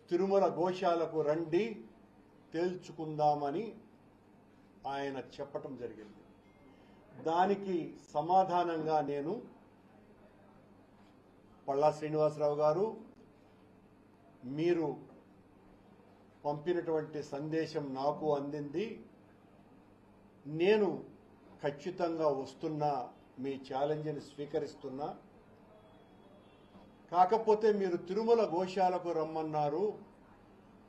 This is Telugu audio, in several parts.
తిరుమల గోశాలకు రండి తేల్చుకుందామని ఆయన చెప్పటం జరిగింది. దానికి సమాధానంగా నేను పల్లా శ్రీనివాసరావు గారు, మీరు పంపినటువంటి సందేశం నాకు అందింది, నేను ఖచ్చితంగా వస్తున్నా, మీ ఛాలెంజ్ని స్వీకరిస్తున్నా. కాకపోతే మీరు తిరుమల గోశాలకు రమ్మన్నారు,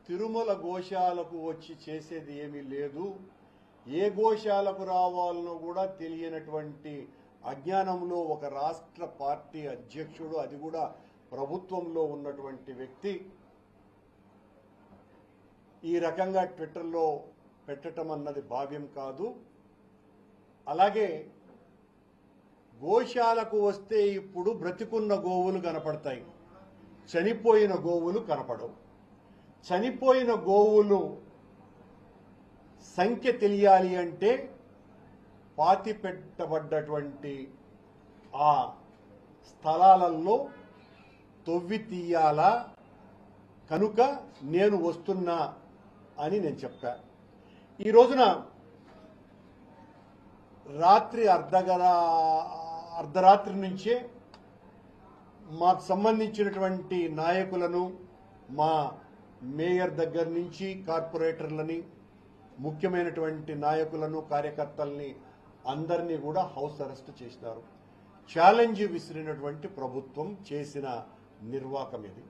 తిరుమల గోశాలకు వచ్చి చేసేది ఏమీ లేదు, ఏ గోశాలకు రావాలనో కూడా తెలియనటువంటి అజ్ఞానంలో ఒక రాష్ట్ర పార్టీ అధ్యక్షుడు, అది కూడా ప్రభుత్వంలో ఉన్నటువంటి వ్యక్తి ఈ రకంగా ట్విట్టర్లో పెట్టడం అన్నది భావ్యం కాదు. అలాగే గోశాలకు వస్తే ఇప్పుడు బ్రతికున్న గోవులు కనపడతాయి, చనిపోయిన గోవులు కనపడవు. చనిపోయిన గోవులు సంఖ్య తెలియాలి అంటే పాతి పెట్టబడ్డటువంటి ఆ స్థలాలలో తొవ్వి తీయాలా, కనుక నేను వస్తున్నా అని నేను చెప్పా. ఈ రోజున రాత్రి అర్ధరాత్రి నుంచే మాకు సంబంధించినటువంటి నాయకులను, మా మేయర్ దగ్గర నుంచి కార్పొరేటర్లని, ముఖ్యమైనటువంటి నాయకులను, కార్యకర్తల్ని అందరినీ కూడా హౌస్ అరెస్ట్ చేసినారు. ఛాలెంజ్ విసిరినటువంటి ప్రభుత్వం చేసిన నిర్వాకం ఇది.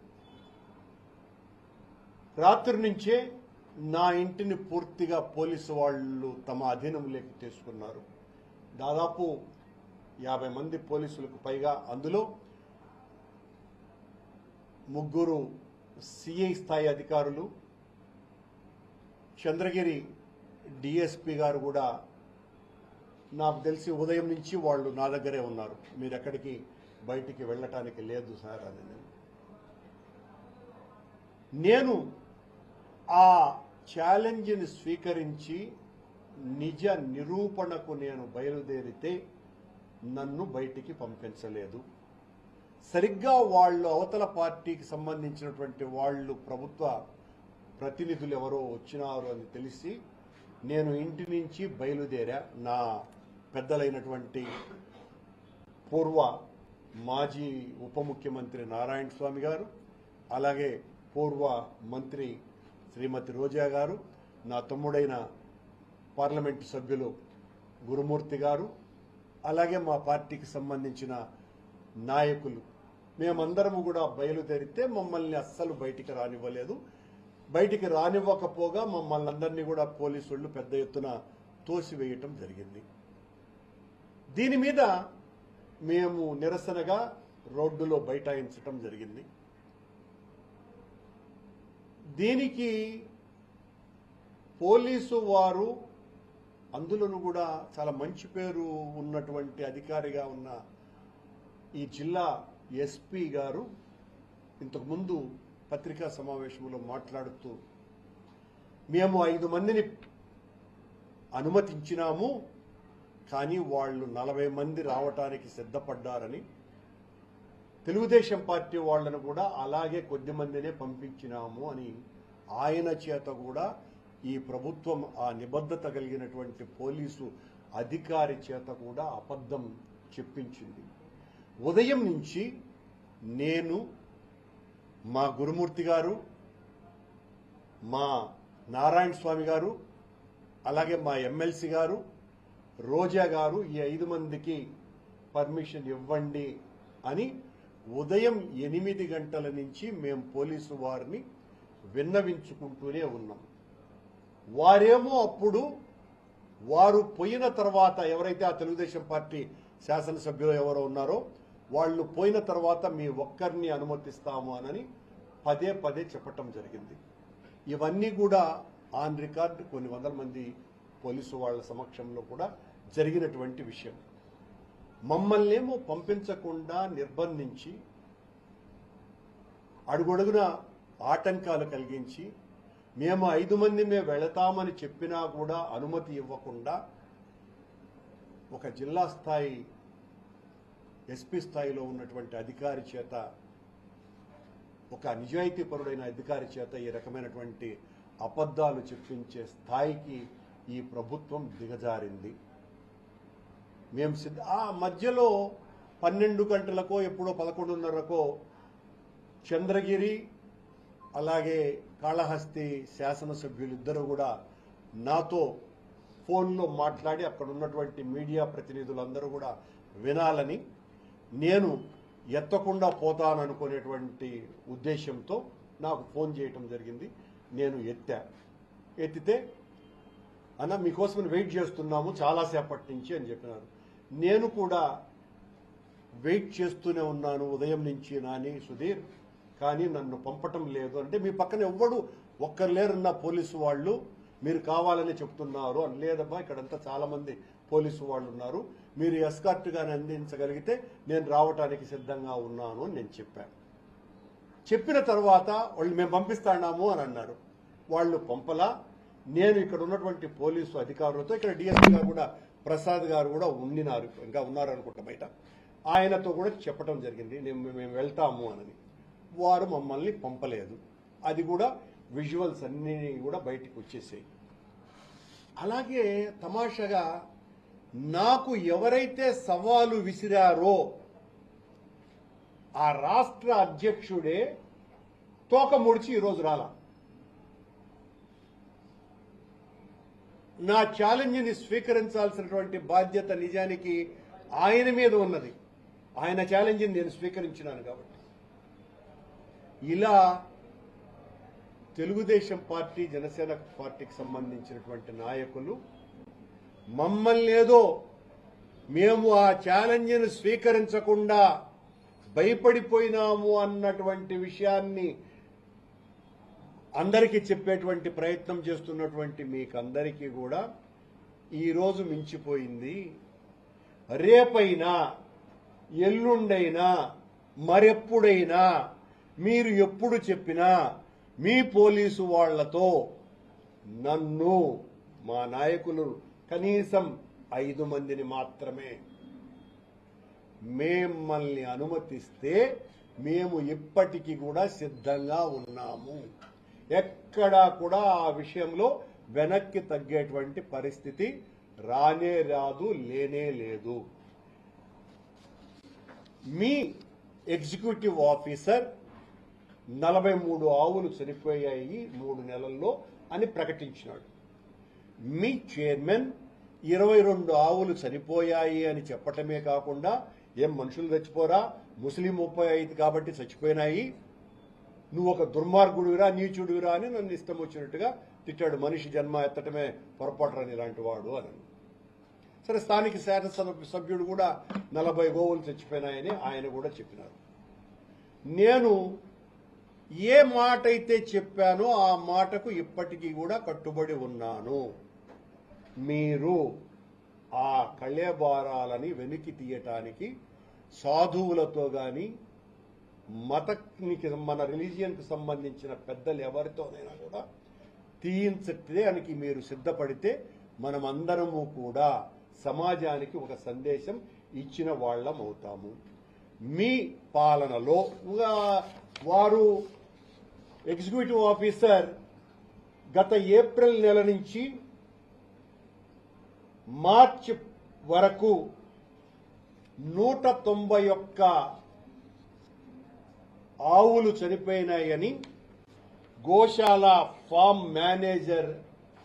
రాత్రి నుంచే నా ఇంటిని పూర్తిగా పోలీసు వాళ్ళు తమ అధీనంలోకి తీసుకున్నారు. దాదాపు 50 మంది పోలీసులకు పైగా, అందులో 3 సిఐ స్థాయి అధికారులు, చంద్రగిరి డిఎస్పీ గారు కూడా నాకు తెలిసి ఉదయం నుంచి వాళ్ళు నా దగ్గరే ఉన్నారు. మీరు ఎక్కడికి బయటికి వెళ్ళటానికి లేదు సార్ అని. నేను ఆ ఛాలెంజ్ని స్వీకరించి నిజ నిరూపణకు నేను బయలుదేరితే నన్ను బయటికి పంపించలేదు. సరిగ్గా వాళ్ళు అవతల పార్టీకి సంబంధించినటువంటి వాళ్ళు, ప్రభుత్వ ప్రతినిధులు ఎవరో వచ్చినారు అని తెలిసి నేను ఇంటి నుంచి బయలుదేరా. నా పెద్దలైనటువంటి పూర్వ మాజీ ఉప ముఖ్యమంత్రి నారాయణ స్వామి గారు, అలాగే పూర్వ మంత్రి శ్రీమతి రోజా గారు, నా తమ్ముడైన పార్లమెంటు సభ్యులు గురుమూర్తి గారు, అలాగే మా పార్టీకి సంబంధించిన నాయకులు, మేమందరము కూడా బయలుదేరితే మమ్మల్ని అస్సలు బయటికి రానివ్వలేదు. బయటికి రానివ్వకపోగా మమ్మల్ని అందరినీ కూడా పోలీసు వాళ్ళు పెద్ద ఎత్తున తోసివేయటం జరిగింది. దీని మీద మేము నిరసనగా రోడ్డులో బైఠాయించటం జరిగింది. దీనికి పోలీసు వారు, అందులోనూ కూడా చాలా మంచి పేరు ఉన్నటువంటి అధికారిగా ఉన్న ఈ జిల్లా ఎస్పీ గారు ఇంతకుముందు పత్రికా సమావేశంలో మాట్లాడుతూ, మేము 5 మందిని అనుమతించినాము, కానీ వాళ్ళు 40 మంది రావటానికి సిద్ధపడ్డారని, తెలుగుదేశం పార్టీ వాళ్లను కూడా అలాగే కొద్ది మందినే పంపించినాము అని ఆయన చేత కూడా ఈ ప్రభుత్వం, ఆ నిబద్ధత కలిగినటువంటి పోలీసు అధికారి చేత కూడా అబద్ధం చెప్పించింది. ఉదయం నుంచి నేను, మా గురుమూర్తి గారు, మా నారాయణ స్వామి గారు, అలాగే మా ఎమ్మెల్సీ గారు, రోజా గారు ఈ 5 మందికి పర్మిషన్ ఇవ్వండి అని ఉదయం 8 గంటల నుంచి మేము పోలీసు వారిని విన్నవించుకుంటూనే ఉన్నాం. వారేమో అప్పుడు వారు పోయిన తర్వాత, ఎవరైతే ఆ తెలుగుదేశం పార్టీ శాసనసభ్యులు ఎవరో ఉన్నారో వాళ్ళు పోయిన తర్వాత మీ ఒక్కరిని అనుమతిస్తాము అని పదే పదే చెప్పటం జరిగింది. ఇవన్నీ కూడా ఆన్ రికార్డ్ కొన్ని వందల మంది పోలీసు వాళ్ళ సమక్షంలో కూడా జరిగినటువంటి విషయం. మమ్మల్నేమో పంపించకుండా నిర్బంధించి, అడుగడుగున ఆటంకాలు కలిగించి, మేము 5 మందిమే వెళతామని చెప్పినా కూడా అనుమతి ఇవ్వకుండా ఒక జిల్లా స్థాయి ఎస్పీ స్థాయిలో ఉన్నటువంటి అధికారి చేత ఒక నిజాయితీపరుడైన అధికారి చేత ఈ రకమైనటువంటి అబద్ధాలు చెప్పించే స్థాయికి ఈ ప్రభుత్వం దిగజారింది. మేము ఆ మధ్యలో 12 గంటలకో ఎప్పుడో 11:30కో చంద్రగిరి అలాగే కాళహస్తి శాసనసభ్యులిద్దరూ కూడా నాతో ఫోన్లో మాట్లాడి అక్కడ ఉన్నటువంటి మీడియా ప్రతినిధులందరూ కూడా వినాలని, నేను ఎత్తకుండా పోతాననుకునేటువంటి ఉద్దేశంతో నాకు ఫోన్ చేయటం జరిగింది. నేను ఎత్తితే అన్న మీకోసం వెయిట్ చేస్తున్నాము చాలాసేపటి నుంచి అని చెప్పినారు. నేను కూడా వెయిట్ చేస్తూనే ఉన్నాను ఉదయం నుంచి నాని సుధీర్, కానీ నన్ను పంపటం లేదు అంటే మీ పక్కన ఎవ్వడు ఒక్కరు లేరన్న పోలీసు వాళ్ళు, మీరు కావాలని చెప్తున్నారు అని. లేదబ్బా ఇక్కడంతా చాలా మంది పోలీసు వాళ్ళు ఉన్నారు, మీరు ఎస్కార్ట్గానే అందించగలిగితే నేను రావటానికి సిద్ధంగా ఉన్నాను అని నేను చెప్పాను. చెప్పిన తర్వాత వాళ్ళు మేము పంపిస్తాము అని అన్నారు. వాళ్ళు పంపలా. నేను ఇక్కడ ఉన్నటువంటి పోలీసు అధికారులతో, ఇక్కడ డిఎస్పీ గారు కూడా ప్రసాద్ గారు కూడా ఉండినారు, ఇంకా ఉన్నారు అనుకుంటా బయట, ఆయనతో కూడా చెప్పడం జరిగింది మేము వెళ్తాము అని. వారు మమ్మల్ని పంపలేదు. అది కూడా విజువల్స్ అన్నీ కూడా బయటికి వచ్చేసాయి. అలాగే తమాషాగా నాకు ఎవరైతే సవాలు విసిరారో ఆ రాష్ట్ర అధ్యక్షుడే తోక ముడిచి ఈరోజు రాలా. నా ఛాలెంజ్ని స్వీకరించాల్సినటువంటి బాధ్యత నిజానికి ఆయన మీద ఉన్నది. ఆయన ఛాలెంజ్ని నేను స్వీకరించినాను కాబట్టి. ఇలా తెలుగుదేశం పార్టీ, జనసేన పార్టీకి సంబంధించినటువంటి నాయకులు మమ్మల్ని ఏదో మేము ఆ ఛాలెంజ్ని స్వీకరించకుండా భయపడిపోయినాము అన్నటువంటి విషయాన్ని అందరికీ చెప్పేటువంటి ప్రయత్నం చేస్తున్నటువంటి మీకందరికీ కూడా ఈరోజు మించిపోయింది. రేపైనా ఎల్లుండైనా మరెప్పుడైనా మీరు ఎప్పుడు చెప్పినా మీ పోలీసు వాళ్లతో నన్ను, మా నాయకులు కనీసం 5 మందిని మాత్రమే మిమ్మల్ని అనుమతిస్తే మేము ఇప్పటికీ కూడా సిద్ధంగా ఉన్నాము. ఎక్కడా కూడా ఆ విషయంలో వెనక్కి తగ్గేటువంటి పరిస్థితి రానే రాదు, లేనే లేదు. మీ ఎగ్జిక్యూటివ్ ఆఫీసర్ 43 ఆవులు చనిపోయాయి 3 నెలల్లో అని ప్రకటించినాడు. మీ చైర్మన్ 22 ఆవులు చనిపోయాయి అని చెప్పటమే కాకుండా, ఏం మనుషులు చచ్చిపోరా, ముస్లిం 35 కాబట్టి చచ్చిపోయినాయి, నువ్వు ఒక దుర్మార్గుడివిరా, నీచుడివిరా అని నన్ను ఇష్టం వచ్చినట్టుగా తిట్టాడు. మనిషి జన్మ ఎత్తటమే పొరపాటురాని ఇలాంటి వాడు అని. సరే, స్థానిక శాసనసభ సభ్యుడు కూడా 40 గోవులు చచ్చిపోయినాయని ఆయన కూడా చెప్పినారు. నేను ఏ మాట అయితే చెప్పానో ఆ మాటకు ఇప్పటికీ కూడా కట్టుబడి ఉన్నాను. మీరు ఆ కళేబారాలని వెనక్కి తీయటానికి సాధువులతో కానీ, మతానికి, మన రిలీజియన్కి సంబంధించిన పెద్దలు ఎవరితోనైనా కూడా తీయించడానికి మీరు సిద్ధపడితే మనమందరము కూడా సమాజానికి ఒక సందేశం ఇచ్చిన వాళ్ళం అవుతాము. మీ పాలనలో వారు ఎగ్జిక్యూటివ్ ఆఫీసర్ గత ఏప్రిల్ నెల నుంచి మార్చి వరకు 191 ఆవులు చనిపోయినాయని గోశాల ఫామ్ మేనేజర్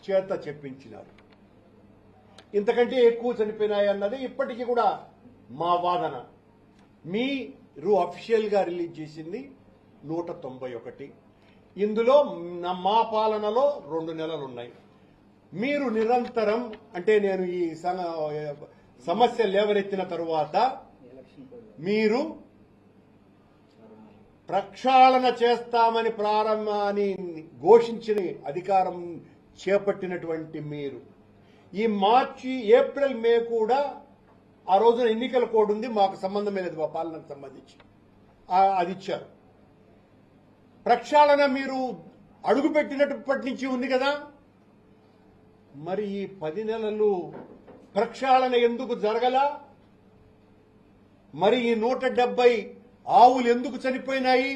చేత చెప్పించినారు. ఇంతకంటే ఎక్కువ చనిపోయినాయన్నది ఇప్పటికీ కూడా మా వాదన. మీరు అఫీషియల్ గా రిలీజ్ చేసింది 191. ఇందులో మా పాలనలో 2 నెలలు ఉన్నాయి. మీరు నిరంతరం, అంటే నేను ఈ సమస్య లేవనెత్తిన తరువాత మీరు ప్రక్షాళన చేస్తామని ప్రారంభాన్ని ఘోషించిన అధికారం చేపట్టినటువంటి మీరు ఈ మార్చి, ఏప్రిల్, మే కూడా ఆ రోజున ఎన్నికల కోడ్ ఉంది, మాకు సంబంధమే లేదు మా పాలనకు సంబంధించి, అది ఇచ్చారు. ప్రక్షాళన మీరు అడుగుపెట్టినప్పటి నుంచి ఉంది కదా, మరి ఈ 10 నెలలు ప్రక్షాళన ఎందుకు జరగలా? మరి ఈ 170 ఆవులు ఎందుకు చనిపోయినాయి?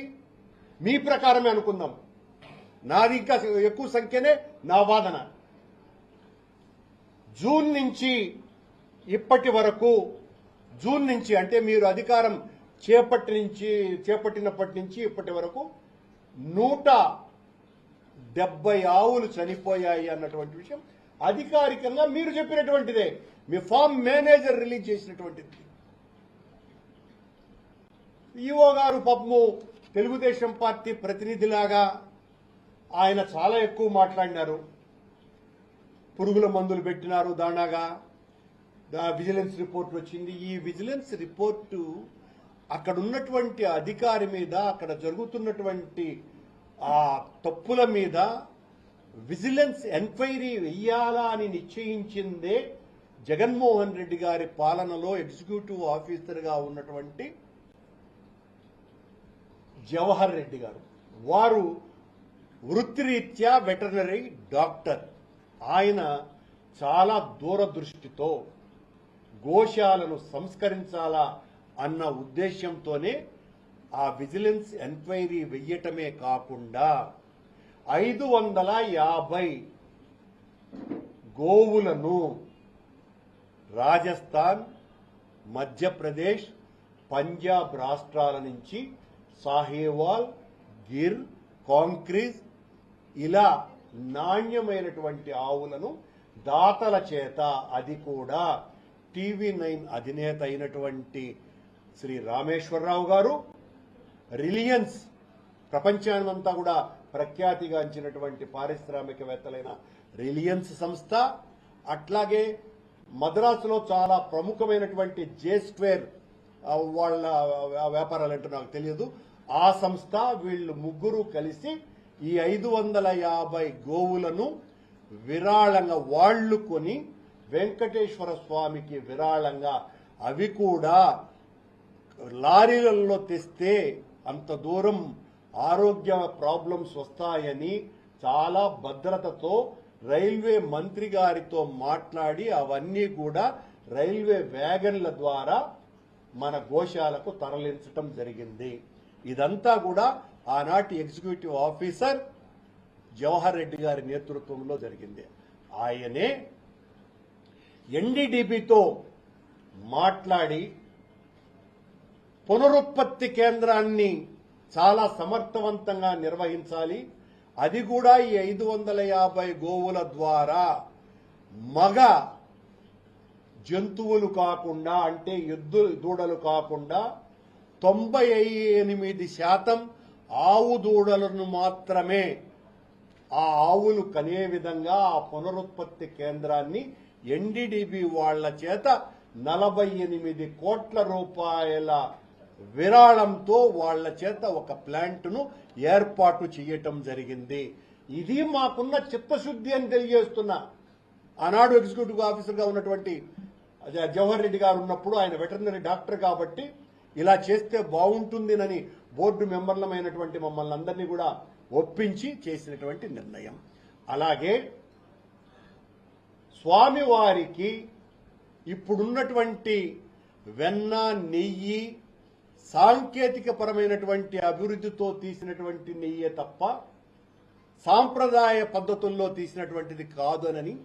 మీ ప్రకారమే అనుకుందాం, నాది ఇంకా ఎక్కువ సంఖ్యనే నా వాదన. జూన్ నుంచి ఇప్పటి వరకు, జూన్ నుంచి అంటే మీరు అధికారం చేపట్టినప్పటి నుంచి ఇప్పటి వరకు 170 ఆవులు చనిపోయాయి అన్నటువంటి విషయం అధికారికంగా మీరు చెప్పినటువంటిదే, మీ ఫామ్ మేనేజర్ రిలీజ్ చేసినటువంటిది. ఈఓ గారు పాపము తెలుగుదేశం పార్టీ ప్రతినిధిలాగా ఆయన చాలా ఎక్కువ మాట్లాడినారు. పురుగుల మందులు పెట్టినారు దానాగా, విజిలెన్స్ రిపోర్ట్ వచ్చింది. ఈ విజిలెన్స్ రిపోర్టు అక్కడ ఉన్నటువంటి అధికారి మీద, అక్కడ జరుగుతున్నటువంటి ఆ తప్పుల మీద విజిలెన్స్ ఎంక్వైరీ వెయ్యాలా అని నిశ్చయించిందే జగన్మోహన్ రెడ్డి గారి పాలనలో ఎగ్జిక్యూటివ్ ఆఫీసర్గా ఉన్నటువంటి జవహర్ రెడ్డి గారు. వారు వృత్తిరీత్యా వెటర్నరీ డాక్టర్. ఆయన చాలా దూరదృష్టితో గోశాలను సంస్కరించాలా అన్న ఉద్దేశంతోనే ఆ విజిలెన్స్ ఎంక్వైరీ వెయ్యటమే కాకుండా 550 గోవులను రాజస్థాన్, మధ్యప్రదేశ్, పంజాబ్ రాష్ట్రాల నుంచి సాహేవాల్, గిర్, కాంక్రీజ్ ఇలా నాణ్యమైనటువంటి ఆవులను దాతల చేత, అది కూడా TV9 అధినేత అయినటువంటి శ్రీ రామేశ్వరరావు గారు, రిలయన్స్ ప్రపంచానంతా కూడా ప్రఖ్యాతిగాంచినటువంటి పారిశ్రామికవేత్తలైన రిలయన్స్ సంస్థ, అట్లాగే మద్రాసులో చాలా ప్రముఖమైనటువంటి J-Square వాళ్ళ వ్యాపారాలు ఏంటో నాకు తెలియదు, ఆ సంస్థ, వీళ్ళు ముగ్గురు కలిసి ఈ 550 గోవులను విరాళంగా వాళ్లు కొని వెంకటేశ్వర స్వామికి విరాళంగా, అవి కూడా లారీలలో తెస్తే అంత దూరం ఆరోగ్య ప్రాబ్లమ్స్ వస్తాయని చాలా భద్రతతో రైల్వే మంత్రి గారితో మాట్లాడి అవన్నీ కూడా రైల్వే వ్యాగన్ల ద్వారా మన గోశాలకు తరలించటం జరిగింది. ఇదంతా కూడా ఆనాటి ఎగ్జిక్యూటివ్ ఆఫీసర్ జవహర్ రెడ్డి గారి నేతృత్వంలో జరిగింది. ఆయనే ఎన్డీడీబీతో మాట్లాడి పునరుత్పత్తి కేంద్రాన్ని చాలా సమర్థవంతంగా నిర్వహించాలి, అది కూడా ఈ 550 గోవుల ద్వారా మగ జంతువులు కాకుండా, అంటే ఎద్దు దూడలు కాకుండా 98% ఆవు దూడలను మాత్రమే ఆ ఆవులు కనే విధంగా ఆ పునరుత్పత్తి కేంద్రాన్ని ఎన్డీడీబీ వాళ్ల చేత 48 కోట్ల రూపాయల విరాళంతో వాళ్ల చేత ఒక ప్లాంట్ను ఏర్పాటు చేయటం జరిగింది. ఇది మాకున్న చిత్తశుద్ధి అని తెలియజేస్తున్నా. ఆనాడు ఎగ్జిక్యూటివ్ ఆఫీసర్గా ఉన్నటువంటి జవహర్ రెడ్డి గారు ఉన్నప్పుడు ఆయన వెటర్నరీ డాక్టర్ కాబట్టి ఇలా చేస్తే బాగుంటుందినని బోర్డు మెంబర్లమైనటువంటి మమ్మల్ని అందరినీ కూడా ఒప్పించి చేసినటువంటి నిర్ణయం. అలాగే స్వామివారికి ఇప్పుడున్నటువంటి వెన్న, నెయ్యి సాంకేతిక పరమైనటువంటి అభివృద్ధితో తీసినటువంటి నెయ్యే తప్ప సాంప్రదాయ పద్ధతుల్లో తీసినటువంటిది కాదనని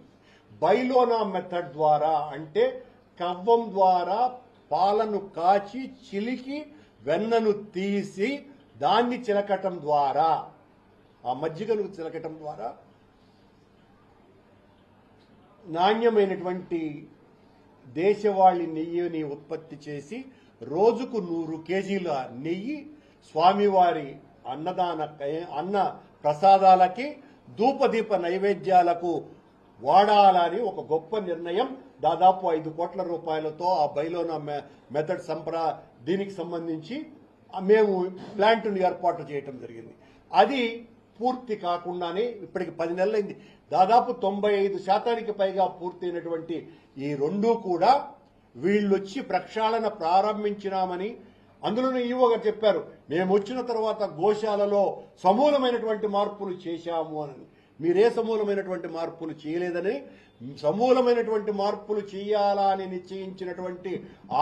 బైలోనా మెథడ్ ద్వారా, అంటే కవ్వం ద్వారా పాలను కాచి చిలికి వెన్నను తీసి దాన్ని చిలకటం ద్వారా, ఆ మజ్జిగను చిలకటం ద్వారా నాణ్యమైనటువంటి దేశవాళీ నెయ్యిని ఉత్పత్తి చేసి రోజుకు 100 కేజీల నెయ్యి స్వామివారి అన్న ప్రసాదాలకి, ధూపదీప నైవేద్యాలకు వాడాలని ఒక గొప్ప నిర్ణయం దాదాపు 5 కోట్ల రూపాయలతో ఆ బైలోనా మెథడ్ దీనికి సంబంధించి మేము ప్లాంట్ను ఏర్పాటు చేయటం జరిగింది. అది పూర్తి కాకుండానే ఇప్పటికి 10 నెలలైంది. దాదాపు 95% పైగా పూర్తయినటువంటి ఈ రెండూ కూడా వీళ్ళొచ్చి ప్రక్షాళన ప్రారంభించినామని, అందులోనే ఈవో గారు చెప్పారు, మేము వచ్చిన తర్వాత గోశాలలో సమూలమైనటువంటి మార్పులు చేశాము అని. మీరే సమూలమైనటువంటి మార్పులు చేయలేదని, సమూలమైనటువంటి మార్పులు చేయాలా అని నిశ్చయించినటువంటి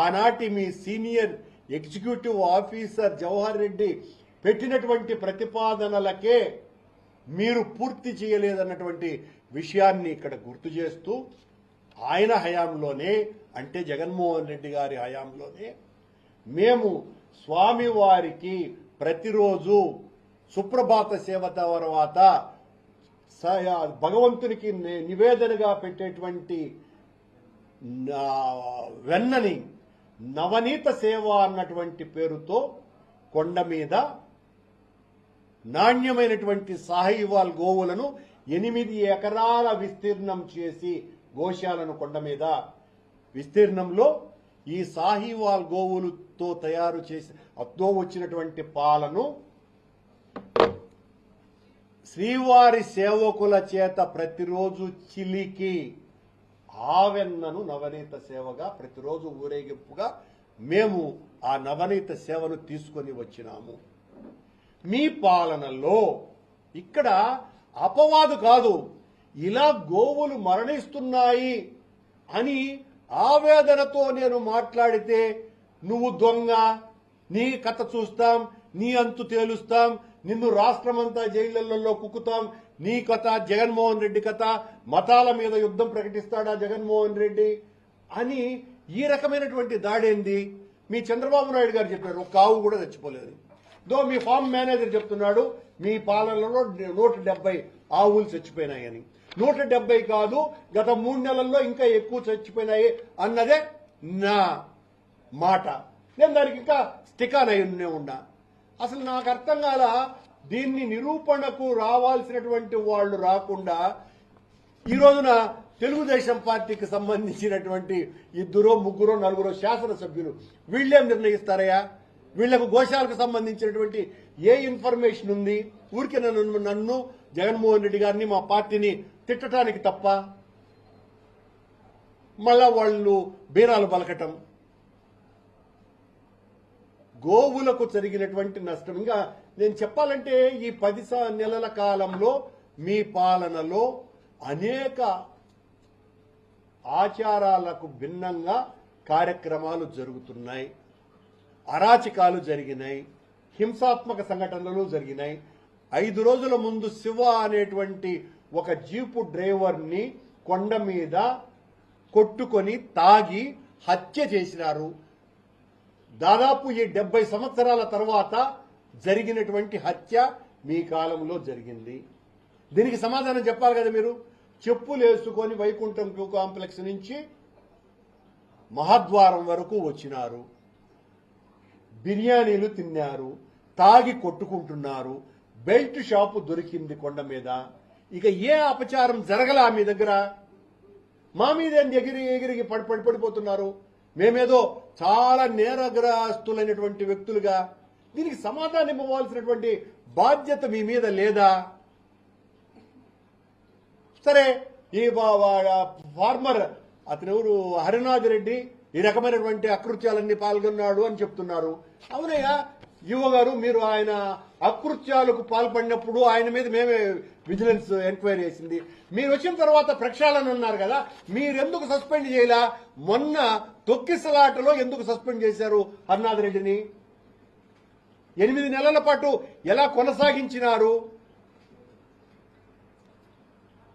ఆనాటి మీ senior executive officer Jawahar Reddy పెట్టినటువంటి ప్రతిపాదనలకే మీరు పూర్తి చేయలేదన్నటువంటి విషయాన్ని ఇక్కడ గుర్తు చేస్తూ ఆయన హయాంలోనే, అంటే జగన్మోహన్ రెడ్డి గారి హయాంలోనే మేము స్వామివారికి ప్రతిరోజు సుప్రభాత సేవ తర్వాత భగవంతునికి నివేదనగా పెట్టేటువంటి వెన్నని నవనీత సేవ అన్నటువంటి పేరుతో కొండ మీద నాణ్యమైనటువంటి సాహివాల్ గోవులను 8 ఎకరాల విస్తీర్ణం చేసి గోశాలను కొండ మీద విస్తీర్ణంలో ఈ సాహివాల్ గోవులతో తయారు చేసి అతో వచ్చినటువంటి పాలను శ్రీవారి సేవకుల చేత ప్రతిరోజు చిలికి ఆ వెన్నను నవనీత సేవగా ప్రతిరోజు ఊరేగింపుగా మేము ఆ నవనీత సేవను తీసుకొని వచ్చినాము. మీ పాలనలో ఇక్కడ అపవాదు కాదు, ఇలా గోవులు మరణిస్తున్నాయి అని ఆవేదనతో నేను మాట్లాడితే నువ్వు దొంగ, నీ కథ చూస్తాం, నీ అంతు తేలుస్తాం, నిన్ను రాష్ట్రమంతా జైళ్లలో కుక్కుతాం, నీ కథ జగన్మోహన్ రెడ్డి కథ, మతాల మీద యుద్ధం ప్రకటిస్తాడా జగన్మోహన్ రెడ్డి అని ఈ రకమైనటువంటి దాడేంది? మీ చంద్రబాబు నాయుడు గారు చెప్పారు, ఒక ఆవు కూడా చచ్చిపోలేదు. మీ ఫార్మ్ మేనేజర్ చెప్తున్నాడు మీ పాలనలో 170 ఆవులు చచ్చిపోయినాయని. 170 కాదు, గత 3 నెలల్లో ఇంకా ఎక్కువ చచ్చిపోయినాయి అన్నదే నా మాట. నేను దానికి ఇంకా స్టికాన్ అయి ఉన్నా. అసలు నాకు అర్థం కాల, దీన్ని నిరూపణకు రావాల్సినటువంటి వాళ్ళు రాకుండా ఈ రోజున తెలుగుదేశం పార్టీకి సంబంధించినటువంటి 2, 3, 4 శాసనసభ్యులు వీళ్ళేం నిర్ణయిస్తారయ్యా? వీళ్లకు గోశాలకు సంబంధించినటువంటి ఏ ఇన్ఫర్మేషన్ ఉంది? ఊరికే నన్ను జగన్మోహన్ రెడ్డి గారిని మా పార్టీని తిట్టడానికి తప్ప మళ్ళా వాళ్ళు బీరాలు పలకటం. గోవులకు జరిగినటువంటి నష్టం ఇంకా నేను చెప్పాలంటే ఈ 10 నెలల కాలంలో మీ పాలనలో అనేక ఆచారాలకు భిన్నంగా కార్యక్రమాలు జరుగుతున్నాయి, అరాచకాలు జరిగినాయి, హింసాత్మక సంఘటనలు జరిగినాయి. 5 రోజుల ముందు శివ అనేటువంటి ఒక జీపు డ్రైవర్ని కొండ మీద కొట్టుకొని తాగి హత్య చేసినారు. దాదాపు ఈ 70 సంవత్సరాల తర్వాత జరిగినటువంటి హత్య మీ కాలంలో జరిగింది. దీనికి సమాధానం చెప్పాలి కదా మీరు. చెప్పులు వేసుకొని వైకుంఠం క్యూ కాంప్లెక్స్ నుంచి మహాద్వారం వరకు వచ్చినారు, బిర్యానీలు తిన్నారు, తాగి కొట్టుకుంటున్నారు, బెల్ట్ షాపు దొరికింది కొండ మీద. ఇక ఏ అపచారం జరగలా మీ దగ్గర? మా మీద ఎగిరి పడిపోతున్నారు. మేమేదో చాలా నేరగ్రస్తులైనటువంటి వ్యక్తులుగా. దీనికి సమాధానం ఇవ్వవలసినటువంటి బాధ్యత మీ మీద లేదా? సరే, ఈ ఫార్మర్ అతనెవరు హరినాథ్ రెడ్డి ఈ రకమైనటువంటి అకృత్యాలన్నీ పాల్గొన్నాడు అని చెప్తున్నారు. అవునయ్యా యువ గారు, మీరు ఆయన అకృత్యాలకు పాల్పడినప్పుడు ఆయన మీద మేమే విజిలెన్స్ ఎంక్వైరీ చేసింది. మీరు వచ్చిన తర్వాత ప్రక్షాళన అన్నారు కదా, మీరెందుకు సస్పెండ్ చేయలా? మొన్న తొక్కిసలాటలో ఎందుకు సస్పెండ్ చేశారు హరినాథ్ రెడ్డిని? 8 నెలల పాటు ఎలా కొనసాగించినారు?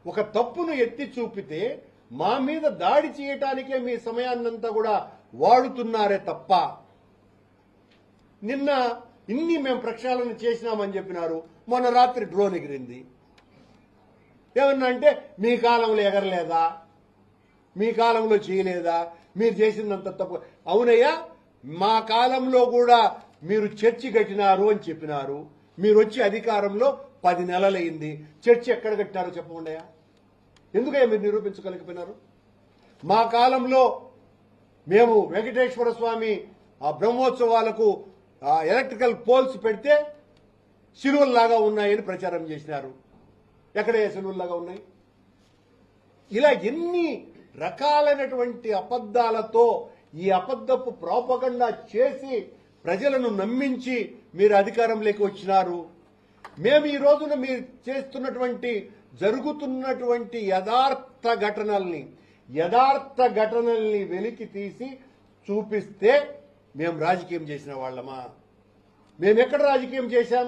ఒక తప్పును ఎత్తి చూపితే మా మీద దాడి చేయటానికే మీ సమయాన్నంతా కూడా వాడుతున్నారే తప్ప, నిన్న ఇన్ని మేము ప్రక్షాళన చేసినామని చెప్పినారు. మొన్న రాత్రి డ్రోన్ ఎగిరింది. ఏమన్నా అంటే మీ కాలంలో ఎగరలేదా, మీ కాలంలో చేయలేదా, మీరు చేసినంత తప్పు. అవునయ్యా, మా కాలంలో కూడా మీరు చర్చి కట్టినారు అని చెప్పినారు. మీరు వచ్చి అధికారంలో 10 నెలలైంది. చర్చి ఎక్కడ కట్టినారో చెప్పకుండా ఎందుకయ్యా మీరు నిరూపించగలిగిపోయినారు? మా కాలంలో మేము వెంకటేశ్వర స్వామి ఆ బ్రహ్మోత్సవాలకు ఎలక్ట్రికల్ పోల్స్ పెడితే శిలువల్లాగా ఉన్నాయని ప్రచారం చేసినారు. ఎక్కడ శిలువల్లాగా ఉన్నాయి? ఇలా ఎన్ని రకాలైనటువంటి అబద్ధాలతో ఈ అబద్ధపు ప్రోపగండా చేసి ప్రజలను నమ్మించి మీరు అధికారంలోకి వచ్చినారు. మేము ఈ రోజున మీరు చేస్తున్నటువంటి జరుగుతున్నటువంటి యథార్థ ఘటనల్ని వెలికి తీసి చూపిస్తే మేము రాజకీయం చేసిన వాళ్ళమా? మేము ఎక్కడ రాజకీయం చేశాం?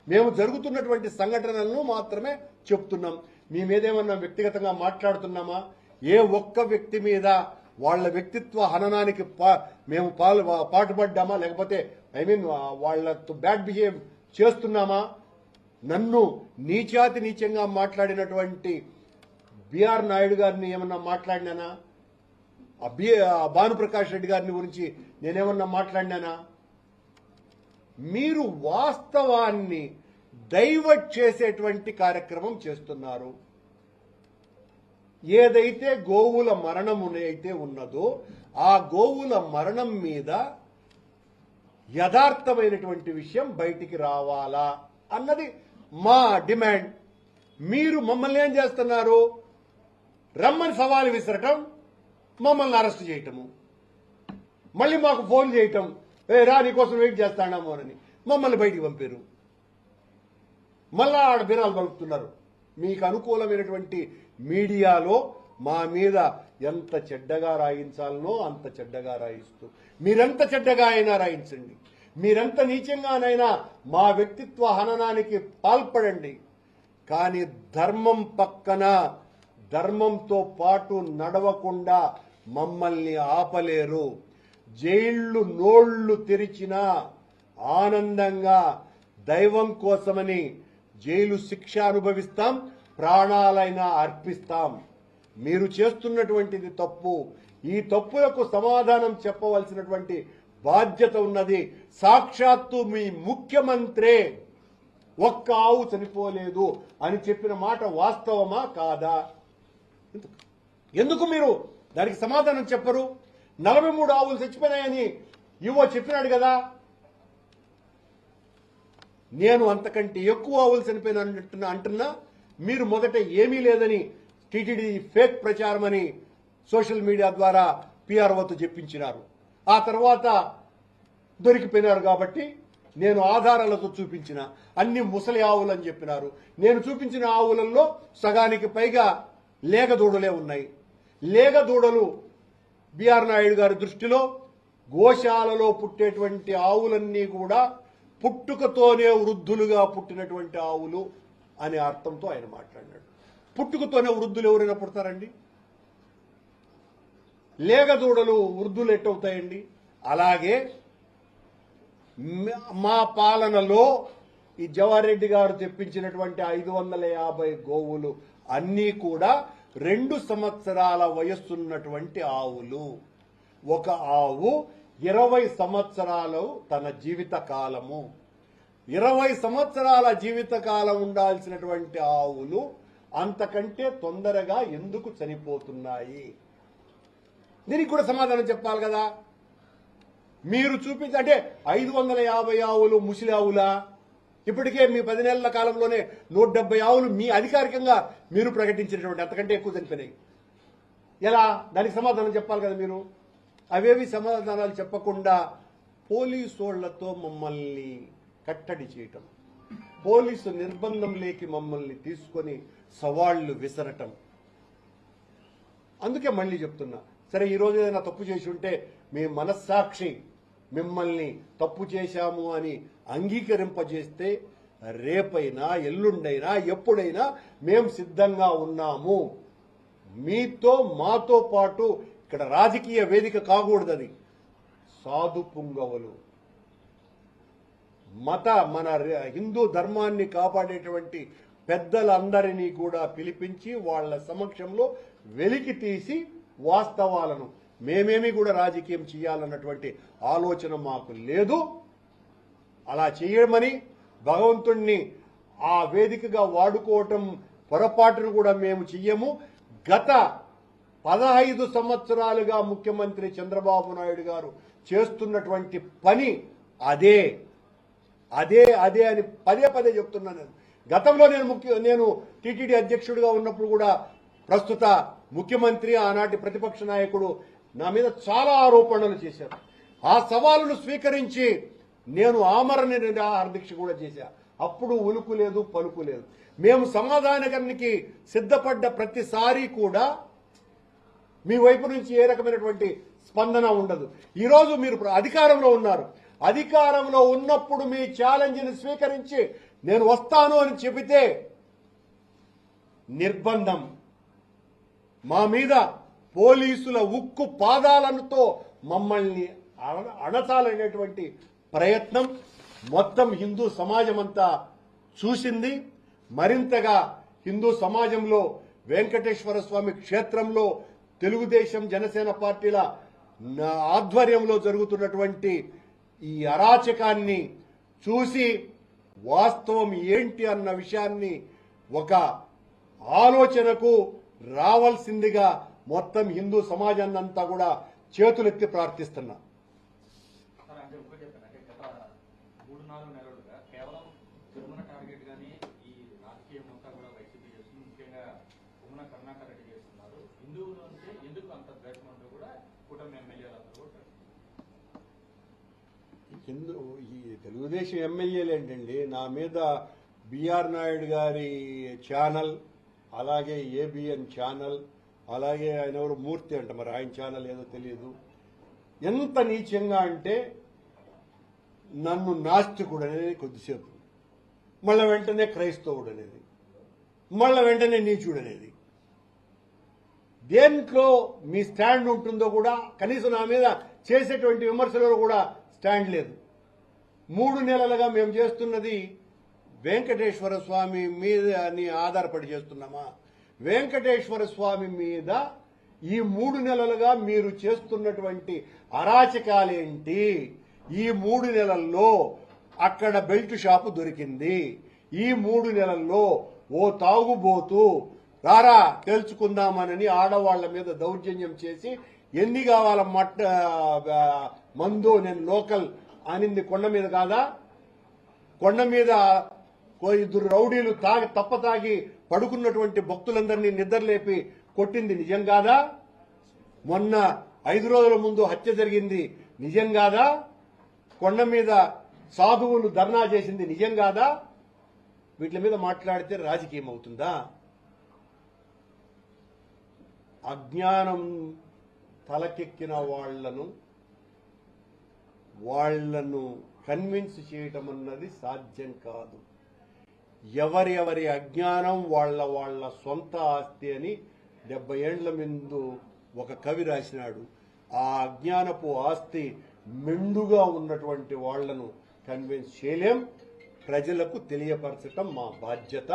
మేము జరుగుతున్నటువంటి సంఘటనలను మాత్రమే చెప్తున్నాం. మీ మీదేమన్నా వ్యక్తిగతంగా మాట్లాడుతున్నామా? ఏ ఒక్క వ్యక్తి మీద వాళ్ళ వ్యక్తిత్వ హననానికి మేము పాటుపడ్డామా? లేకపోతే వాళ్ళతో బ్యాడ్ బిహేవ్ చేస్తున్నామా? నన్ను నీచాతి నీచంగా మాట్లాడినటువంటి బిఆర్ నాయుడు గారిని ఏమన్నా మాట్లాడినానా? భానుప్రకాష్ రెడ్డి గారిని గురించి నేనేమన్నా మాట్లాడినానా? మీరు వాస్తవాన్ని డైవర్ట్ చేసేటువంటి కార్యక్రమం చేస్తున్నారు. ఏదైతే గోవుల మరణం అయితే ఉన్నదో ఆ గోవుల మరణం మీద యథార్థమైనటువంటి విషయం బయటికి రావాలా అన్నది మా డిమాండ్. మీరు మమ్మల్ని ఏం చేస్తున్నారు? రమ్మని సవాలు విసరటం, మమ్మల్ని అరెస్ట్ చేయటము, మళ్ళీ మాకు ఫోన్ చేయటం, రా నీకోసం వెయిట్ చేస్తాడాము అని మమ్మల్ని బయటికి పంపారు. మళ్ళా ఆడ బిరాలు పలుకుతున్నారు. మీకు అనుకూలమైనటువంటి మీడియాలో మా మీద ఎంత చెడ్డగా రాయించాలనో అంత చెడ్డగా రాయిస్తూ, మీరెంత చెడ్డగా అయినా రాయించండి, మీరెంత నీచంగానైనా మా వ్యక్తిత్వ హననానికి పాల్పడండి. కానీ ధర్మం పక్కన ధర్మంతో పాటు నడవకుండా మమ్మల్ని ఆపలేరు. జైళ్లు నోళ్లు తెరిచినా ఆనందంగా దైవం కోసమని జైలు శిక్ష అనుభవిస్తాం, ప్రాణాలైనా అర్పిస్తాం. మీరు చేస్తున్నటువంటిది తప్పు. ఈ తప్పులకు సమాధానం చెప్పవలసినటువంటి బాధ్యత ఉన్నది. సాక్షాత్తు మీ ముఖ్యమంత్రే ఒక్క ఆవు చనిపోలేదు అని చెప్పిన మాట వాస్తవమా కాదా? ఎందుకు మీరు దానికి సమాధానం చెప్పరు? 43 ఆవులు చచ్చిపోయినాయని యువ చెప్పినాడు కదా. నేను అంతకంటే ఎక్కువ ఆవులు చనిపోయినా అంటున్నా. మీరు మొదట ఏమీ లేదని టీటీడీ ఫేక్ ప్రచారం అని సోషల్ మీడియా ద్వారా పిఆర్ఓతో చెప్పించినారు. ఆ తర్వాత దొరికిపోయినారు కాబట్టి నేను ఆధారాలతో చూపించిన అన్ని ముసలి ఆవులు అని చెప్పినారు. నేను చూపించిన ఆవులలో సగానికి పైగా లేగదూడలే ఉన్నాయి. లేగదూడలు బిఆర్ నాయుడు గారి దృష్టిలో గోశాలలో పుట్టేటువంటి ఆవులన్నీ కూడా పుట్టుకతోనే వృద్ధులుగా పుట్టినటువంటి ఆవులు అనే అర్థంతో ఆయన మాట్లాడినాడు. పుట్టుకతోనే వృద్ధులు ఎవరైనా పుడతారండి? లేగదూడలు వృద్ధులు ఎట్టవుతాయండి? అలాగే మా పాలనలో ఈ జవహర్ రెడ్డి గారు తెప్పించినటువంటి 550 గోవులు అన్నీ కూడా 2 సంవత్సరాల వయస్సున్నటువంటి ఆవులు. ఒక ఆవు 20 సంవత్సరాలు తన జీవిత కాలము. 20 సంవత్సరాల జీవిత కాలం ఉండాల్సినటువంటి ఆవులు అంతకంటే తొందరగా ఎందుకు చనిపోతున్నాయి? దీనికి కూడా సమాధానం చెప్పాలి కదా. మీరు చూపించంటే 550 ఆవులు ముసిలి ఆవులా? ఇప్పటికే మీ 10 నెలల కాలంలోనే 170 ఆవులు మీ అధికారికంగా మీరు ప్రకటించినటువంటి అంతకంటే ఎక్కువ చనిపోయినాయి. ఎలా? దానికి సమాధానం చెప్పాలి కదా మీరు. అవేవి సమాధానాలు చెప్పకుండా పోలీసోళ్లతో మమ్మల్ని కట్టడి చేయటం, పోలీసు నిర్బంధం లేకి మమ్మల్ని తీసుకొని సవాళ్లు విసరటం. అందుకే మళ్ళీ చెప్తున్నా, సరే ఈరోజు ఏదైనా తప్పు చేసి ఉంటే మీ మనస్సాక్షి మిమ్మల్ని తప్పు చేశాము అని అంగీకరింపజేస్తే రేపైనా ఎల్లుండైనా ఎప్పుడైనా మేము సిద్ధంగా ఉన్నాము. మీతో మాతో పాటు ఇక్కడ రాజకీయ వేదిక కాకూడదు. అది సాధు పుంగవులు మన హిందూ ధర్మాన్ని కాపాడేటువంటి పెద్దలందరినీ కూడా పిలిపించి వాళ్ళ సమక్షంలో వెలికి తీసి వాస్తవాలను మేమేమి కూడా రాజకీయం చేయాలన్నటువంటి ఆలోచన మాకు లేదు. అలా చేయమని భగవంతుణ్ణి ఆ వేదికగా వాడుకోవటం పొరపాటును కూడా మేము చెయ్యము. గత 15 సంవత్సరాలుగా ముఖ్యమంత్రి చంద్రబాబు నాయుడు గారు చేస్తున్నటువంటి పని అదే అదే అదే అని పదే పదే చెప్తున్నాను. గతంలో నేను టీటీడీ అధ్యక్షుడిగా ఉన్నప్పుడు కూడా ప్రస్తుత ముఖ్యమంత్రి ఆనాటి ప్రతిపక్ష నాయకుడు నా మీద చాలా ఆరోపణలు చేశారు. ఆ సవాలును స్వీకరించి నేను ఆమరణ నిరాహార దీక్ష కూడా చేశా. అప్పుడు ఉలుకు లేదు పలుకు లేదు. మేము సమాధానానికి సిద్ధపడ్డ ప్రతిసారి కూడా మీ వైపు నుంచి ఏ రకమైనటువంటి స్పందన ఉండదు. ఈరోజు మీరు అధికారంలో ఉన్నారు. అధికారంలో ఉన్నప్పుడు మీ ఛాలెంజ్ని స్వీకరించి నేను వస్తాను అని చెబితే నిర్బంధం, మా మీద పోలీసుల ఉక్కు పాదాలతో మమ్మల్ని అణచాలనేటువంటి ప్రయత్నం మొత్తం హిందూ సమాజం అంతా చూసింది. మరింతగా హిందూ సమాజంలో వెంకటేశ్వర స్వామి క్షేత్రంలో తెలుగుదేశం జనసేన పార్టీల ఆధ్వర్యంలో జరుగుతున్నటువంటి ఈ అరాచకాన్ని చూసి వాస్తవం ఏంటి అన్న విషయాన్ని ఒక ఆలోచనకు రావాల్సిందిగా మొత్తం హిందూ సమాజాన్ని అంతా కూడా చేతులెత్తి ప్రార్థిస్తున్నా. ఈ తెలుగుదేశం ఎమ్మెల్యేలు ఏంటండి, నా మీద బిఆర్ నాయుడు గారి ఛానల్, అలాగే ఏబిఎన్ ఛానల్, అలాగే ఆయన ఎవరు మూర్తి అంట, మరి ఆయన ఛానల్ ఏదో తెలియదు, ఎంత నీచంగా అంటే నన్ను నాస్తికుడు అనేది కొద్దిసేపు, మళ్ళీ వెంటనే క్రైస్తవుడు అనేది, మళ్ళీ వెంటనే నీచుడు అనేది. దేంట్లో మీ స్టాండ్ ఉంటుందో కూడా కనీసం నా మీద చేసేటువంటి విమర్శలలో కూడా స్టాండ్ లేదు. 3 నెలలుగా మేము చేస్తున్నది వెంకటేశ్వర స్వామి మీద ఆధారపడి చేస్తున్నామా? వెంకటేశ్వర స్వామి మీద ఈ 3 నెలలుగా మీరు చేస్తున్నటువంటి అరాచకాలేంటి? ఈ 3 నెలల్లో అక్కడ బెల్ట్ షాపు దొరికింది. ఈ 3 నెలల్లో ఓ తాగుబోతూ రారా తెలుసుకుందామనని ఆడవాళ్ల మీద దౌర్జన్యం చేసి ఎన్ని కావాల మందు నేను లోకల్ అనింది కొండ మీద కాదా? కొండ మీద 2 రౌడీలు తాగి పడుకున్నటువంటి భక్తులందరినీ నిద్రలేపి కొట్టింది నిజం కాదా? మొన్న 5 రోజుల ముందు హత్య జరిగింది నిజం కాదా? కొండ మీద సాధువులు ధర్నా చేసింది నిజం కాదా? వీటి మీద మాట్లాడితే రాజకీయం అవుతుందా? అజ్ఞానం తలకెక్కిన వాళ్లను కన్విన్స్ చేయటం అన్నది సాధ్యం కాదు. ఎవరి అజ్ఞానం వాళ్ళ సొంత ఆస్తి అని 70 ఏండ్ల ముందు ఒక కవి రాసినాడు. ఆ అజ్ఞానపు ఆస్తి మెండుగా ఉన్నటువంటి వాళ్లను కన్విన్స్ చేయలేం. ప్రజలకు తెలియపరచటం మా బాధ్యత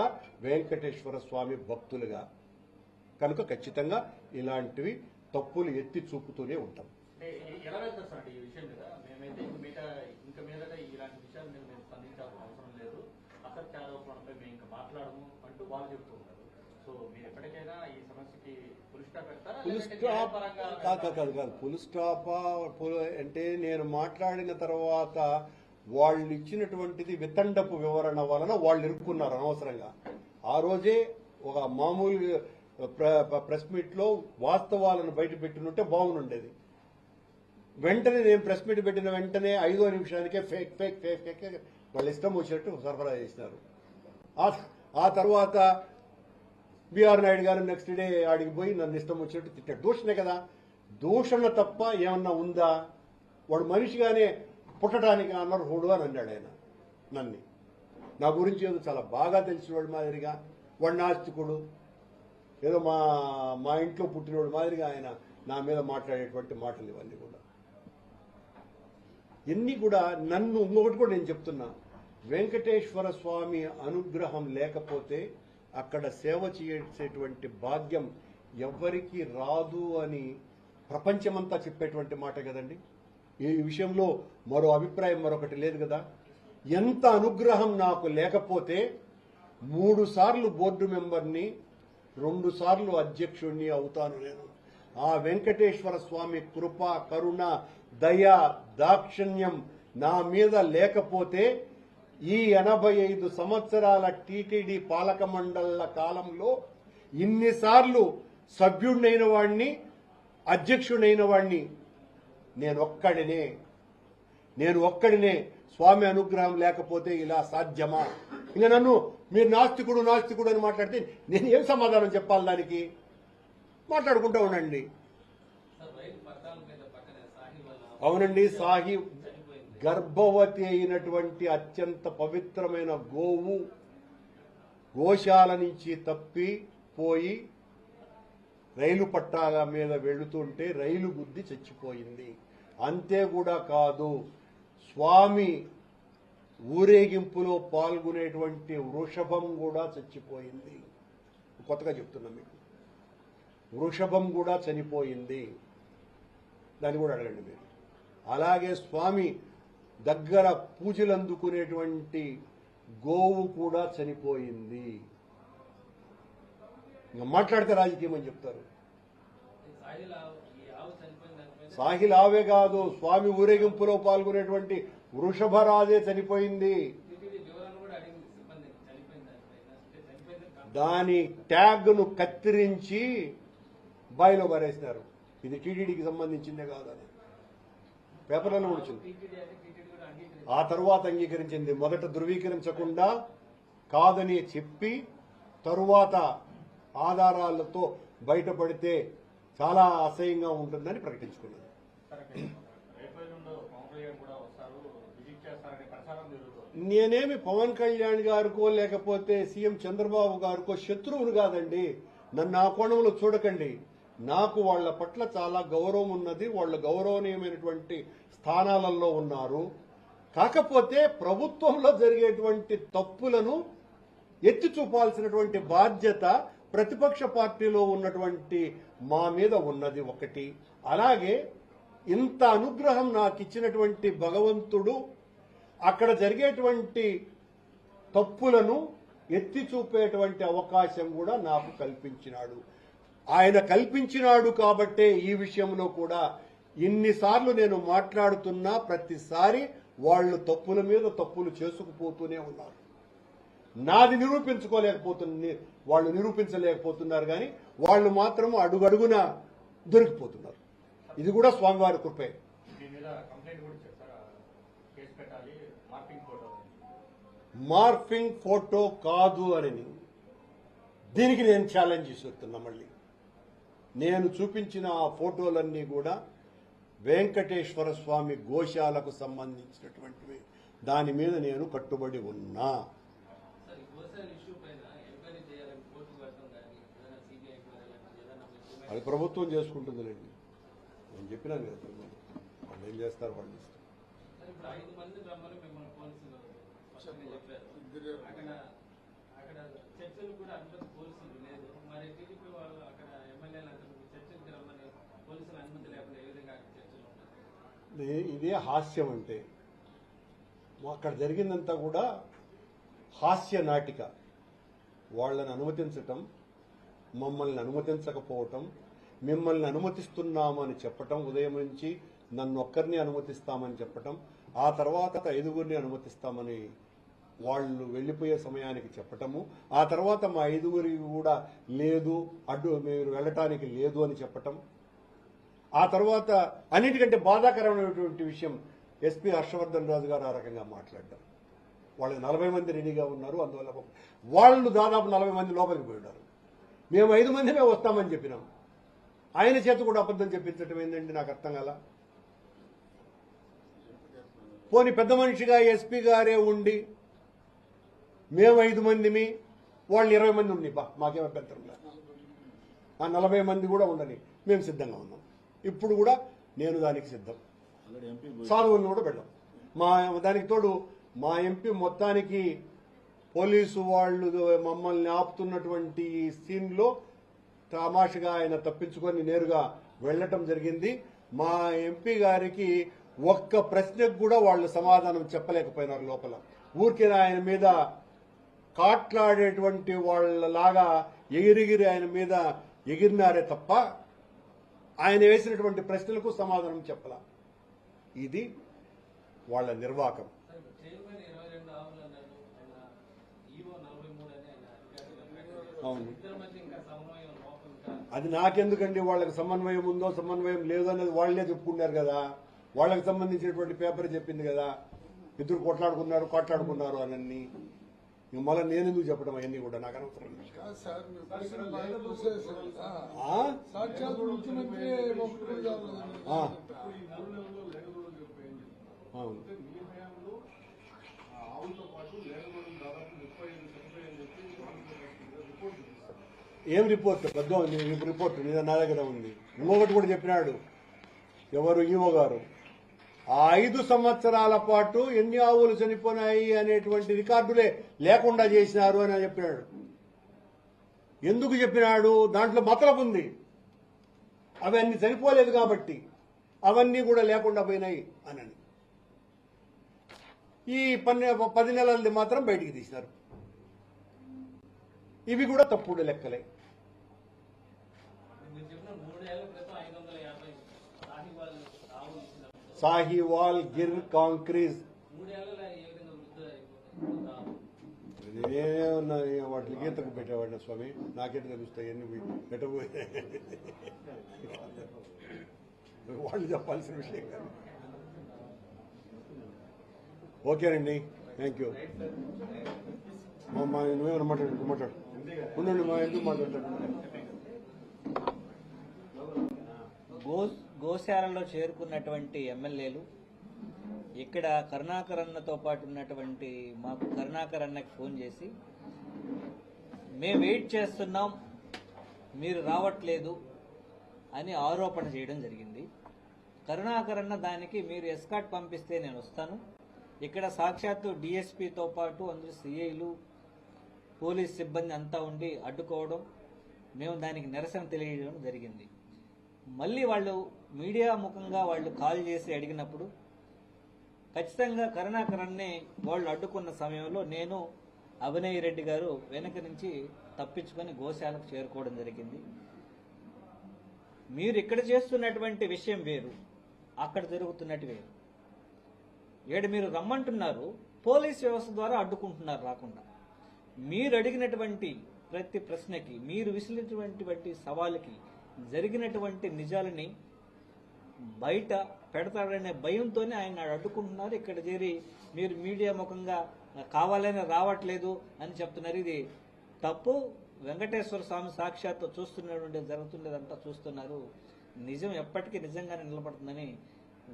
వెంకటేశ్వర స్వామి భక్తులుగా. కనుక ఖచ్చితంగా ఇలాంటివి తప్పులు ఎత్తి చూపుతూనే ఉంటాం. ఫుల్ స్టాప్ అంటే నేను మాట్లాడిన తర్వాత వాళ్ళు ఇచ్చినటువంటిది వితండపు వివరణ వలన వాళ్ళు ఇరుక్కున్నారు అనవసరంగా. ఆ రోజే ఒక మామూలు ప్రెస్ మీట్ లో వాస్తవాలను బయట పెట్టినుంటే బాగుండేది. వెంటనే నేను ప్రెస్ మీట్ పెట్టిన వెంటనే 5వ నిమిషానికే ఫేక్ ఫేక్ ఫేక్ ఫేక్ వాళ్ళు ఇష్టం వచ్చినట్టు సరఫరా చేసినారు. ఆ తర్వాత బిఆర్ నాయుడు గారు నెక్స్ట్ డే ఆడికి పోయి నన్ను ఇష్టం వచ్చినట్టు తిట్టాడు. దూషణే కదా, దూషణ తప్ప ఏమన్నా ఉందా? వాడు మనిషిగానే పుట్టడానికి అనర్హుడు అని అన్నాడు ఆయన. నన్ను నా గురించి ఏదో చాలా బాగా తెలిసినవాడు మాదిరిగా, వాడు నాస్తికుడు, ఏదో మా ఇంట్లో పుట్టినవాడు మాదిరిగా ఆయన నా మీద మాట్లాడేటువంటి మాటలు ఇవన్నీ కూడా. ఇన్ని కూడా నన్ను ఇంకొకటి కూడా నేను చెప్తున్నా, వెంకటేశ్వర స్వామి అనుగ్రహం లేకపోతే అక్కడ సేవ చేసేటువంటి భాగ్యం ఎవ్వరికీ రాదు అని ప్రపంచమంతా చెప్పేటువంటి మాట కదండి. ఈ విషయంలో మరో అభిప్రాయం మరొకటి లేదు కదా. ఎంత అనుగ్రహం నాకు లేకపోతే 3 సార్లు బోర్డు మెంబర్ని, 2 సార్లు అధ్యక్షుడిని అవుతాను నేను. ఆ వెంకటేశ్వర స్వామి కృప, కరుణ, దయ, దాక్షిణ్యం నా మీద లేకపోతే ఈ 85 సంవత్సరాల టీటీడీ పాలక మండళ్ల కాలంలో ఇన్నిసార్లు సభ్యుడినైన వాడిని, అధ్యక్షుడైన వాడిని నేను ఒక్కడినే. స్వామి అనుగ్రహం లేకపోతే ఇలా సాధ్యమా? ఇంకా నన్ను మీరు నాస్తికుడు అని మాట్లాడితే నేను ఏం సమాధానం చెప్పాలి? దానికి మాట్లాడుకుంటూ ఉండండి. అవునండి, గర్భవతి అయినటువంటి అత్యంత పవిత్రమైన గోవు గోశాల నుంచి తప్పిపోయి రైలు పట్టాల మీద వెళుతుంటే రైలు గుద్ది చచ్చిపోయింది. అంతే కూడా కాదు, స్వామి ఊరేగింపులో పాల్గొనేటువంటి వృషభం కూడా చచ్చిపోయింది. కొత్తగా చెప్తున్నా మీకు, వృషభం కూడా చనిపోయింది. దాన్ని కూడా అడగండి మీరు. అలాగే స్వామి దగ్గర పూజలు అందుకునేటువంటి గోవు కూడా చనిపోయింది. ఇంకా మాట్లాడితే రాజకీయం అని చెప్తారు. సాహిల్ ఆవే కాదు, స్వామి ఊరేగింపులో పాల్గొనేటువంటి వృషభరాజే చనిపోయింది. దాని ట్యాగ్ను కత్తిరించి బాయిలో పారేసినారు. ఇది టీటీడీకి సంబంధించిందే కాదని పేపర్లలో వచ్చింది. ఆ తరువాత అంగీకరించింది. మొదట ధృవీకరించకుండా కాదని చెప్పి తరువాత ఆధారాలతో బయటపడితే చాలా అసహ్యంగా ఉంటుందని ప్రకటించుకున్నది. నేనేమి పవన్ కళ్యాణ్ గారికో లేకపోతే సీఎం చంద్రబాబు గారికో శత్రువును కాదండి. నన్ను ఆ కోణంలో చూడకండి. నాకు వాళ్ల పట్ల చాలా గౌరవం ఉన్నది. వాళ్ళు గౌరవనీయమైనటువంటి స్థానాలలో ఉన్నారు. కాకపోతే ప్రభుత్వంలో జరిగేటువంటి తప్పులను ఎత్తి చూపాల్సినటువంటి బాధ్యత ప్రతిపక్ష పార్టీలో ఉన్నటువంటి మా మీద ఉన్నది ఒకటి. అలాగే ఇంత అనుగ్రహం నాకు ఇచ్చినటువంటి భగవంతుడు అక్కడ జరిగేటువంటి తప్పులను ఎత్తి చూపేటువంటి అవకాశం కూడా నాకు కల్పించినాడు. ఆయన కల్పించినాడు కాబట్టే ఈ విషయంలో కూడా ఇన్నిసార్లు నేను మాట్లాడుతున్నా ప్రతిసారి వాళ్ళు తప్పుల మీద తప్పులు చేసుకుపోతూనే ఉన్నారు. నాది వాళ్ళు నిరూపించలేకపోతున్నారు కానీ వాళ్ళు మాత్రం అడుగడుగున దొరికిపోతున్నారు. ఇది కూడా స్వామివారి కృపే. మార్ఫింగ్ ఫోటో కాదు అని దీనికి నేను ఛాలెంజ్ చేస్తున్నా. మళ్ళీ నేను చూపించిన ఆ ఫోటోలన్నీ కూడా వెంకటేశ్వర స్వామి గోశాలకు సంబంధించినటువంటివి. దాని మీద నేను కట్టుబడి ఉన్నా. అది ప్రభుత్వం చేసుకుంటుందిలేండి. నేను చెప్పినాను కదా, వాళ్ళు ఏం చేస్తారు వాళ్ళు. ఇదే హాస్యం అంటే. అక్కడ జరిగిందంతా కూడా హాస్య నాటిక. వాళ్ళని అనుమతించటం, మమ్మల్ని అనుమతించకపోవటం, మిమ్మల్ని అనుమతిస్తున్నామని చెప్పటం, ఉదయం నుంచి నన్ను ఒక్కరిని అనుమతిస్తామని చెప్పటం, ఆ తర్వాత 5గురిని అనుమతిస్తామని వాళ్ళు వెళ్లిపోయే సమయానికి చెప్పటము, ఆ తర్వాత మా 5గురికి కూడా లేదు, మీరు వెళ్ళటానికి లేదు అని చెప్పటం, ఆ తర్వాత అన్నిటికంటే బాధాకరమైనటువంటి విషయం ఎస్పీ హర్షవర్ధన్ రాజు గారు ఆ రకంగా మాట్లాడడం. వాళ్ళు 40 మంది రెడీగా ఉన్నారు, అందువల్ల వాళ్ళు దాదాపు 40 మంది లోపలికి పోయినారు. మేము 5 మందిమే వస్తామని చెప్పినాం. ఆయన చేత కూడా అబద్ధం చెప్పించడం ఏంటండి, నాకు అర్థం కాల. పోనీ పెద్ద మనిషిగా ఎస్పీ గారే ఉండి మేము 5 మందిమి, వాళ్ళు 20 మంది ఉండి మాకేం అభ్యంతరం లేదు, ఆ 40 మంది కూడా ఉండని మేము సిద్ధంగా ఉన్నాం. ఇప్పుడు కూడా నేను దానికి సిద్ధం. సాధువులను కూడా పెడదాం. దానికి తోడు మా ఎంపీ మొత్తానికి పోలీసు వాళ్ళు మమ్మల్ని ఆపుతున్నటువంటి సీన్లో తమాషగా ఆయన తప్పించుకొని నేరుగా వెళ్లటం జరిగింది. మా ఎంపీ గారికి ఒక్క ప్రశ్నకు కూడా వాళ్ళు సమాధానం చెప్పలేకపోయినారు. లోపల ఊరికే ఆయన మీద కాట్లాడేటువంటి వాళ్ళలాగా ఎగిరిగిరి ఆయన మీద ఎగిరినారే తప్ప ఆయన వేసినటువంటి ప్రశ్నలకు సమాధానం చెప్పాల. ఇది వాళ్ళ నిర్వాకం. అవును, అది నాకెందుకండి. వాళ్ళకి సమన్వయం ఉందో సమన్వయం లేదో అనేది వాళ్లే చెప్పుకున్నారు కదా. వాళ్ళకి సంబంధించినటువంటి పేపర్ చెప్పింది కదా, ఇద్దరు కొట్లాడుకున్నారు అని. మళ్ళీ నేను ఎందుకు చెప్పడం అవన్నీ కూడా నాకు అనవసరం. అవును. మీ హయాంలో ఆవులతో పాటు లేకపోవడం దాదాపు 35 చనిపోయాయని చెప్పి రిపోర్ట్ చూపిస్తారు. ఏం రిపోర్ట్ పెద్ద ఉంది రిపోర్ట్ నా దగ్గర ఉంది. ఇంకొకటి కూడా చెప్పినాడు ఎవరు ఈవో గారు, ఆ 5 సంవత్సరాల పాటు ఎన్ని ఆవులు చనిపోయినాయి అనేటువంటి రికార్డులే లేకుండా చేసినారు అని చెప్పినాడు. ఎందుకు చెప్పినాడు? దాంట్లో మతలబు ఉంది. అవి అన్ని చనిపోలేదు కాబట్టి అవన్నీ కూడా లేకుండా పోయినాయి అని. ఈ 10 నెలలది మాత్రం బయటికి తీసినారు. ఇవి కూడా తప్పుడు లెక్కలే. సాహివాల్, గిర్, కాంక్రీజ్ నేనేమన్నా వాటి గీతకు పెట్టేవాడిన స్వామి, నాకెట్లా తెలుస్తాయి ఎన్ని పెట్టబోయే వాళ్ళు చెప్పాల్సిన విషయం కాదు. ఓకేనండి, థ్యాంక్ యూ. నువ్వేమన్నా మాట్లాడు ఉండండి, మా ఎందుకు మాట్లాడతాడు. గోశాలలో చేరుకున్నటువంటి ఎమ్మెల్యేలు ఇక్కడ కరుణాకర్ అన్నతో పాటు ఉన్నటువంటి మాకు కరుణాకర్ అన్నకి ఫోన్ చేసి మేము వెయిట్ చేస్తున్నాం మీరు రావట్లేదు అని ఆరోపణ చేయడం జరిగింది. కరుణాకర్ అన్న దానికి మీరు ఎస్కాట్ పంపిస్తే నేను వస్తాను, ఇక్కడ సాక్షాత్తు డిఎస్పీతో పాటు అందరూ సిఐలు పోలీస్ సిబ్బంది అంతా ఉండి అడ్డుకోవడం, మేము దానికి నిరసన తెలియజేయడం జరిగింది. మళ్ళీ వాళ్ళు మీడియా ముఖంగా వాళ్ళు కాల్ చేసి అడిగినప్పుడు ఖచ్చితంగా కరుణాకరన్ని వాళ్ళు అడ్డుకున్న సమయంలో నేను అభినయ్ రెడ్డి గారు వెనక నుంచి తప్పించుకొని గోశాలకు చేరుకోవడం జరిగింది. మీరు ఇక్కడ చేస్తున్నటువంటి విషయం వేరు, అక్కడ జరుగుతున్నట్టు వేరు. ఏడు మీరు రమ్మంటున్నారు, పోలీస్ వ్యవస్థ ద్వారా అడ్డుకుంటున్నారు రాకుండా. మీరు అడిగినటువంటి ప్రతి ప్రశ్నకి, మీరు విసిరినటువంటి సవాలుకి జరిగినటువంటి నిజాలని బయట పెడతాడనే భయంతోనే ఆయన అడ్డుకుంటున్నారు. ఇక్కడ చేరి మీరు మీడియా ముఖంగా కావాలని రావట్లేదు అని చెప్తున్నారు. ఇది తప్పు. వెంకటేశ్వర స్వామి సాక్షాత్తు చూస్తున్నటువంటి జరుగుతుండేదంతా చూస్తున్నారు. నిజం ఎప్పటికీ నిజంగానే నిలబడుతుందని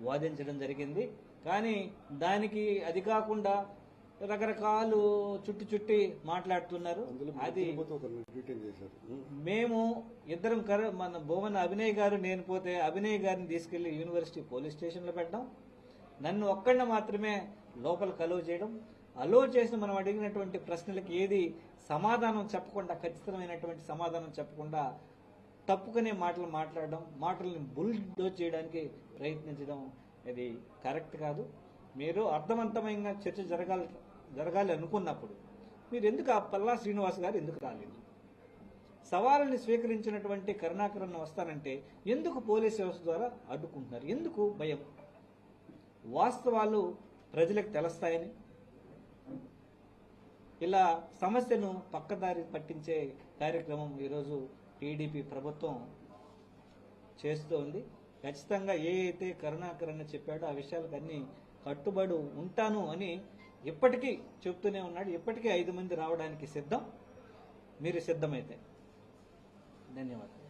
వాదించడం జరిగింది. కానీ దానికి అది కాకుండా రకరకాలు చుట్టి మాట్లాడుతున్నారు. అది మేము ఇద్దరం మన భువన అభినయ్ గారు నేను పోతే అభినయ్ గారిని తీసుకెళ్లి యూనివర్సిటీ పోలీస్ స్టేషన్లో పెట్టడం, నన్ను ఒక్కడిని మాత్రమే లోపల అలో చేయడం, అలో చేసిన మనం అడిగినటువంటి ప్రశ్నలకి ఏది సమాధానం చెప్పకుండా, ఖచ్చితమైనటువంటి సమాధానం చెప్పకుండా తప్పుకునే మాటలు మాట్లాడడం, మాటల్ని బుల్డోజ్ చేయడానికి ప్రయత్నించడం ఇది కరెక్ట్ కాదు. మీరు అర్థవంతమైన చర్చ జరగాలి అనుకున్నప్పుడు మీరు ఎందుకు ఆ పల్లా శ్రీనివాస్ గారు ఎందుకు రాలేదు? సవాళ్ళని స్వీకరించినటువంటి కరుణాకరన్ వస్తానంటే ఎందుకు పోలీస్ వ్యవస్థ ద్వారా అడ్డుకుంటున్నారు? ఎందుకు భయం? వాస్తవాలు ప్రజలకు తెలుస్తాయని ఇలా సమస్యను పక్కదారి పట్టించే కార్యక్రమం ఈరోజు టీడీపీ ప్రభుత్వం చేస్తూ ఉంది. ఖచ్చితంగా ఏ అయితే కరుణాకరన్ చెప్పాడో ఆ విషయాలకు అన్ని కట్టుబడి ఉంటాను అని ఇప్పటికీ చెప్తూనే ఉన్నాడు. ఇప్పటికీ 5 మంది రావడానికి సిద్ధం, మీరు సిద్ధమైతే. ధన్యవాదాలు.